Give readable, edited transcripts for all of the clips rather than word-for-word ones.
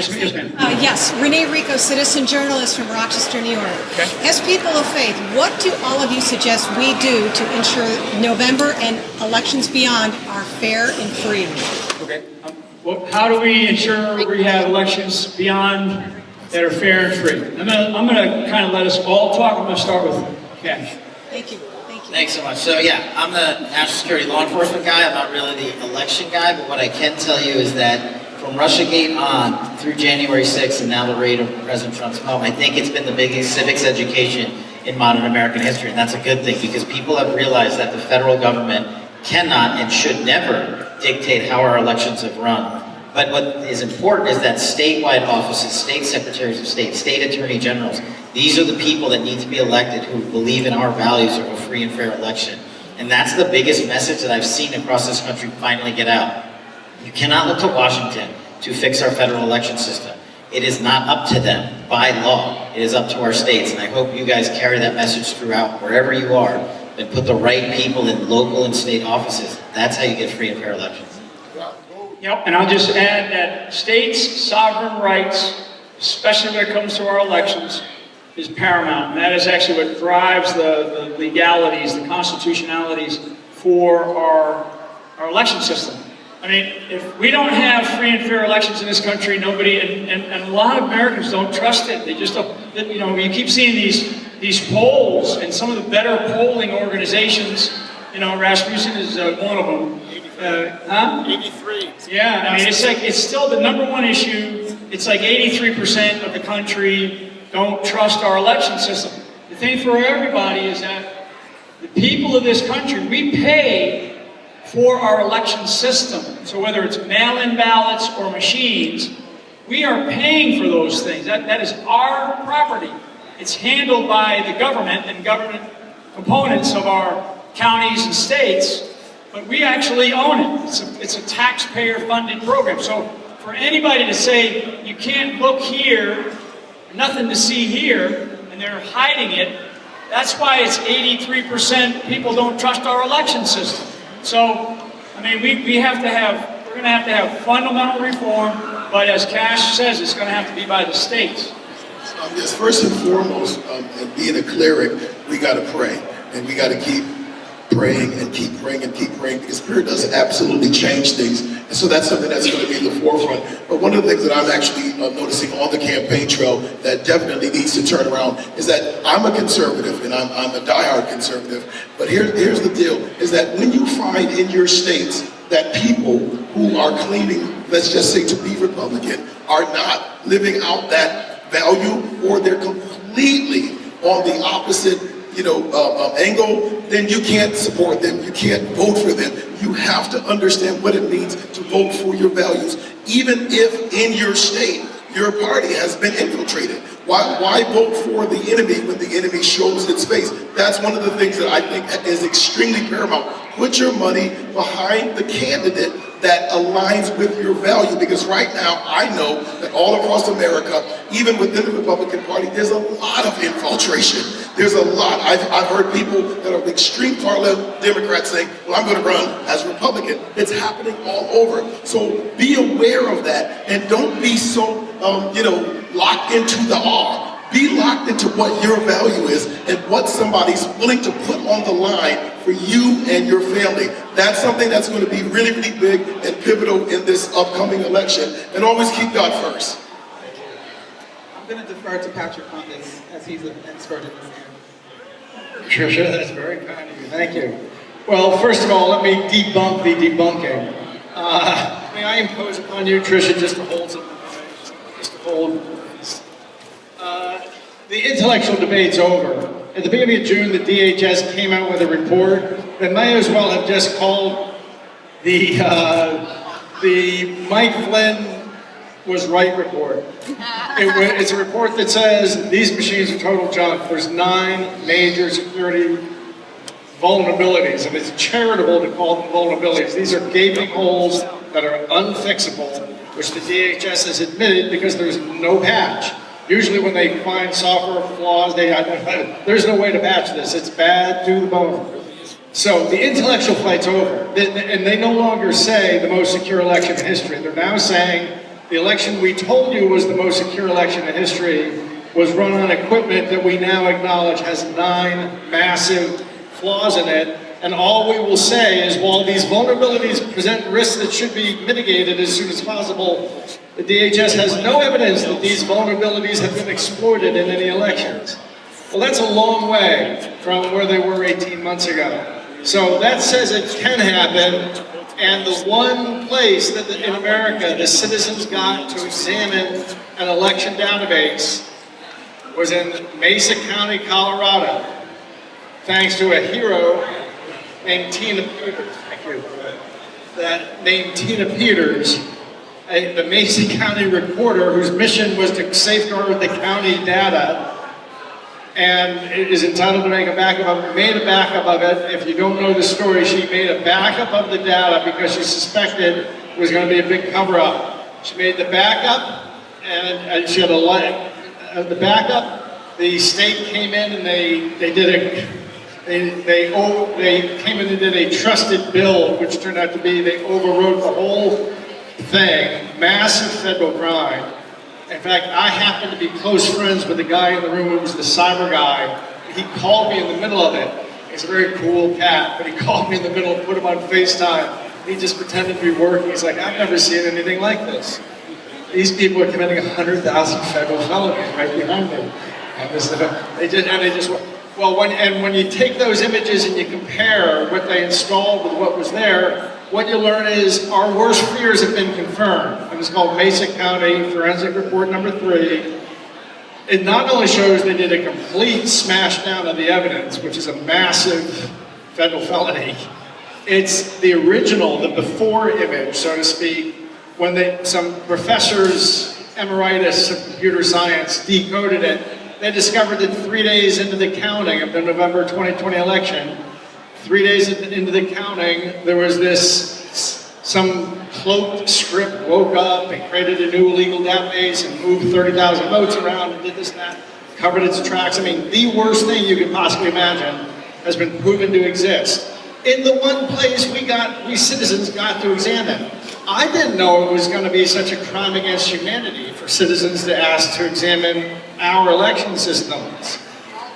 Yes, ma'am. Yes, Renée Ricco, citizen journalist from Rochester, New York. Okay. As people of faith, what do all of you suggest we do to ensure November and elections beyond are fair and free? Okay. Well, how do we ensure we have elections beyond that are fair and free? I'm gonna kind of let us all talk. I'm gonna start with Cash. Thank you. Thank you. Thanks so much. So yeah, I'm the national security law enforcement guy. I'm not really the election guy, but what I can tell you is that from Russiagate on through January 6th and now the raid of President Trump's home, I think it's been the biggest civics education in modern American history, and that's a good thing because people have realized that the federal government cannot and should never dictate how our elections have run. But what is important is that statewide offices, state secretaries of state, state attorney generals, these are the people that need to be elected who believe in our values of a free and fair election. And that's the biggest message that I've seen across this country finally get out. You cannot look to Washington to fix our federal election system. It is not up to them by law. It is up to our states. And I hope you guys carry that message throughout wherever you are and put the right people in local and state offices. That's how you get free and fair elections. Yep, and I'll just add that states' sovereign rights, especially when it comes to our elections, is paramount. And that is actually what drives the legalities, the constitutionalities for our election system. I mean, if we don't have free and fair elections in this country, nobody, and a lot of Americans don't trust it. They just don't, you know, you keep seeing these polls, and some of the better polling organizations, you know, Rasmussen is one of them. 83. Yeah, I mean, it's still the number one issue. It's like 83% of the country don't trust our election system. The thing for everybody is that the people of this country, we pay for our election system. So whether it's mail-in ballots or machines, we are paying for those things. That is our property. It's handled by the government and government components of our counties and states, but we actually own it. It's a taxpayer-funded program. So for anybody to say, you can't look here, nothing to see here, and they're hiding it, that's why it's 83% people don't trust our election system. So, I mean, we're going to have to have fundamental reform, but as Cash says, it's going to have to be by the states. Yes, first and foremost, and being a cleric, we got to pray, and we got to keep praying and keep praying and keep praying, because Spirit doesn't absolutely change things, and so that's something that's going to be in the forefront. But one of the things that I'm actually noticing on the campaign trail that definitely needs to turn around is that I'm a conservative, and I'm a diehard conservative, but here's the deal, is that when you find in your states that people who are claiming, let's just say, to be Republican, are not living out that value, or they're completely on the opposite angle, then you can't support them, you can't vote for them. You have to understand what it means to vote for your values, even if in your state your party has been infiltrated. Why vote for the enemy when the enemy shows its face? That's one of the things that I think is extremely paramount. Put your money behind the candidate that aligns with your value, because right now I know that all across America, even within the Republican Party, there's a lot of infiltration. There's a lot. I've heard people that are extreme far left Democrats saying, well, I'm going to run as a Republican. It's happening all over. So be aware of that, and don't be so locked into the R. Be locked into what your value is and what somebody's willing to put on the line for you and your family. That's something that's going to be really, really big and pivotal in this upcoming election. And always keep God first. I'm going to defer to Patrick on this, as he's an expert in this area. Tricia, that's very kind of you. Thank you. Well, first of all, let me debunk the debunking. May I impose upon you, Tricia, just to hold some, the intellectual debate's over. At the beginning of June, the DHS came out with a report that may as well have just called the Mike Flynn was right report. It's a report that says these machines are total junk. There's 9 major security vulnerabilities, and it's charitable to call them vulnerabilities. These are gaping holes that are unfixable, which the DHS has admitted because there's no patch. Usually when they find software flaws, they identify, there's no way to patch this. It's bad to the bone. So the intellectual fight's over. And they no longer say the most secure election in history. They're now saying The election we told you was the most secure election in history was run on equipment that we now acknowledge has 9 massive flaws in it. And all we will say is, while these vulnerabilities present risks that should be mitigated as soon as possible, the DHS has no evidence that these vulnerabilities have been exploited in any elections. Well, that's a long way from where they were 18 months ago. So that says it can happen, and the one place that in America the citizens got to examine an election database was in Mesa County, Colorado, thanks to a hero named Tina Peters. Thank you. Named Tina Peters, the Mesa County reporter whose mission was to safeguard the county data, and it is entitled to make a backup of it. Made a backup of it. If you don't know the story, she made a backup of the data because she suspected it was going to be a big cover-up. She made the backup, and she had the backup. The state came in and they came in and did a trusted bill, which turned out to be they overwrote the whole thing. Massive federal crime. In fact, I happened to be close friends with the guy in the room who was the cyber guy. He called me in the middle of it. He's a very cool cat, but he called me in the middle, put him on FaceTime. He just pretended to be working. He's like, I've never seen anything like this. These people are committing 100,000 federal felonies right behind them. When you take those images and you compare what they installed with what was there, what you learn is our worst fears have been confirmed. It was called Mesa County Forensic Report number 3. It not only shows they did a complete smash down of the evidence, which is a massive federal felony, it's the original, the before image, so to speak, when some professors, emeritus of computer science, decoded it. They discovered that 3 days into the counting of the November 2020 election, 3 days into the counting, there was some cloaked script woke up and created a new illegal database and moved 30,000 votes around and did this and that, covered its tracks. I mean, the worst thing you could possibly imagine has been proven to exist. In the one place we citizens got to examine. I didn't know it was going to be such a crime against humanity for citizens to ask to examine our election systems.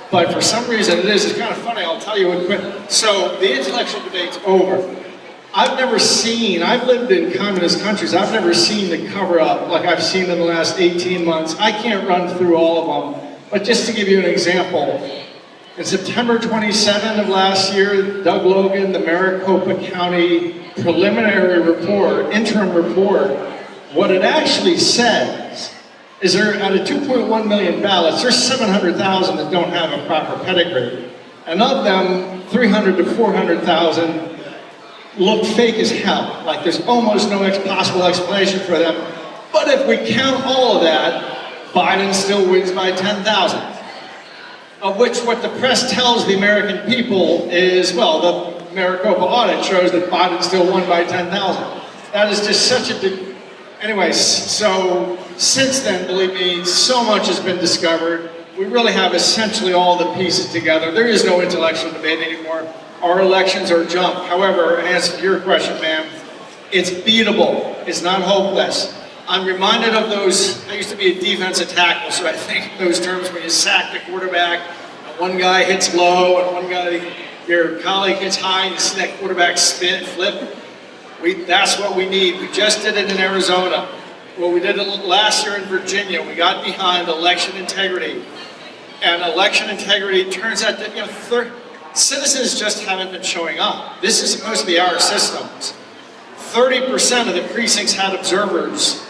But for some reason it is. It's kind of funny, I'll tell you what quick. So the intellectual debate's over. I've lived in communist countries, I've never seen the cover up like I've seen in the last 18 months. I can't run through all of them, but just to give you an example, in September 27 of last year, Doug Logan, the Maricopa County preliminary report, interim report, what it actually says is there, out of 2.1 million ballots, there's 700,000 that don't have a proper pedigree. And of them, 300 to 400,000 look fake as hell. Like there's almost no possible explanation for them. But if we count all of that, Biden still wins by 10,000. Of which what the press tells the American people is, well, the Maricopa audit shows that Biden still won by 10,000. That is just such a... Anyway, so since then, believe me, so much has been discovered. We really have essentially all the pieces together. There is no intellectual debate anymore. Our elections are junk. However, in answer to your question, ma'am, it's beatable. It's not hopeless. I'm reminded of those, I used to be a defensive tackle, so I think those terms when you sack the quarterback, and one guy hits low, and one guy, your colleague hits high, and you see that quarterback spin, flip. That's what we need. We just did it in Arizona. Well, we did it last year in Virginia. We got behind election integrity. And election integrity turns out that, citizens just haven't been showing up. This is supposed to be our systems. 30% of the precincts had observers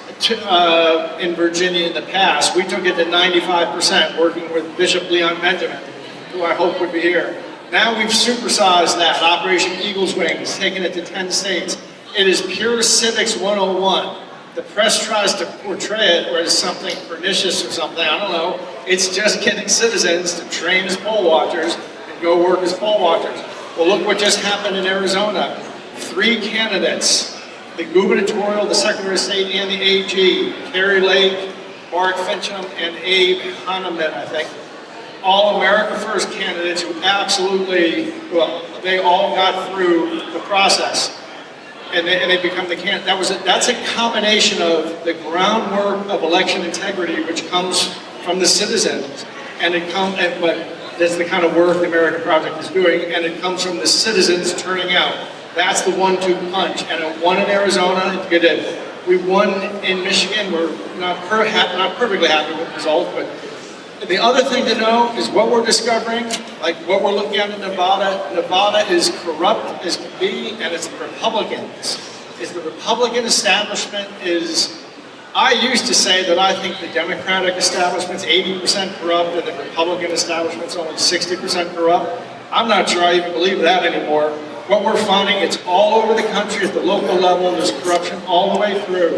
in Virginia in the past. We took it to 95%, working with Bishop Leon Benjamin, who I hope would be here. Now we've supersized that. Operation Eagle's Wings, taking it to 10 states. It is pure civics 101. The press tries to portray it as something pernicious or something, I don't know. It's just getting citizens to train as poll watchers and go work as poll watchers. Well, look what just happened in Arizona. 3 candidates, the gubernatorial, the Secretary of State, and the AG, Carrie Lake, Mark Fincham, and Abe Hahnemann, I think. All America First candidates who absolutely, well, they all got through the process. and they become the candidate. That's a combination of the groundwork of election integrity, which comes from the citizens, but that's the kind of work the American Project is doing, and it comes from the citizens turning out. That's the 1-2 punch, and it won in Arizona. It did. We won in Michigan. We're not perfectly happy with the result, but the other thing to know is what we're discovering, like what we're looking at in Nevada. Nevada is corrupt as can be, and it's the Republicans. The Republican establishment is. I used to say that I think the Democratic establishment's 80% corrupt and the Republican establishment's only 60% corrupt. I'm not sure I even believe that anymore. What we're finding, it's all over the country at the local level. There's corruption all the way through.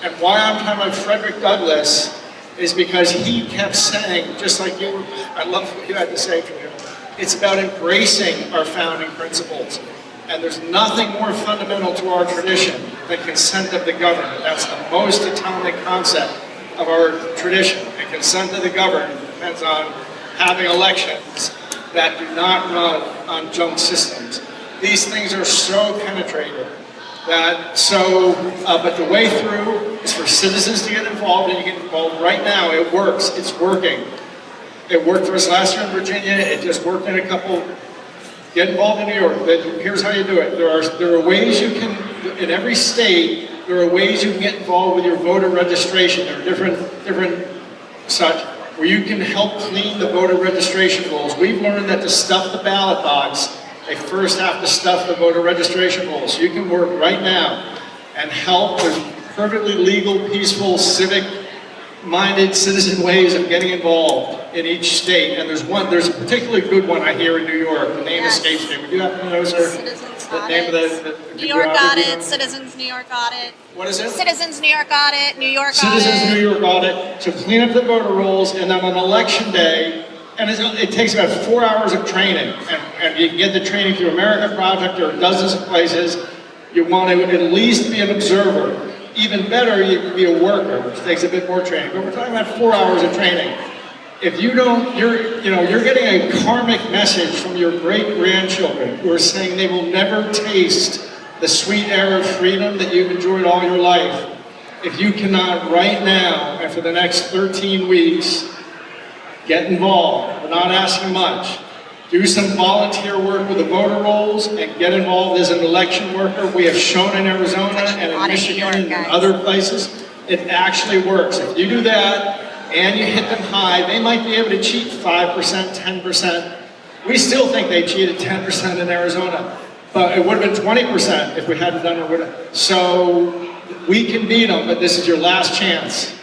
And why I'm talking about Frederick Douglass is because he kept saying, just like you were, I love what you had to say, Julia, it's about embracing our founding principles. And there's nothing more fundamental to our tradition than consent of the governed. That's the most atomic concept of our tradition. And consent of the governed depends on having elections that do not run on junk systems. These things are so penetrating but the way through is for citizens to get involved, and you get involved right now. It works. It's working. It worked for us last year in Virginia. It just worked in a couple. Get involved in New York. Here's how you do it. There are ways you can, in every state, there are ways you can get involved with your voter registration. There are different such, where you can help clean the voter registration rolls. We've learned that to stuff the ballot box, they first have to stuff the voter registration rolls. So you can work right now and help with perfectly legal, peaceful, civic-minded citizen ways of getting involved in each state. And there's a particularly good one I hear in New York. The name escapes me. Would you happen to know, sir? Citizens The got name of it. the New York got it. Citizens New York got it. What is it? Citizens New York got it. New York got Citizens it. New York audit to clean up the voter rolls, and then on election day, and it takes about 4 hours of training, and you can get the training through America Project or dozens of places. You want to at least be an observer. Even better, you can be a worker, which takes a bit more training. But we're talking about 4 hours of training. If you don't, you're getting a karmic message from your great-grandchildren who are saying they will never taste the sweet air of freedom that you've enjoyed all your life. If you cannot right now, and for the next 13 weeks, get involved. We're not asking much. Do some volunteer work with the voter rolls and get involved as an election worker. We have shown in Arizona and in Michigan and in other places, it actually works. If you do that and you hit them high, they might be able to cheat 5%, 10%. We still think they cheated 10% in Arizona, but it would have been 20% if we hadn't done it. So we can beat them, but this is your last chance.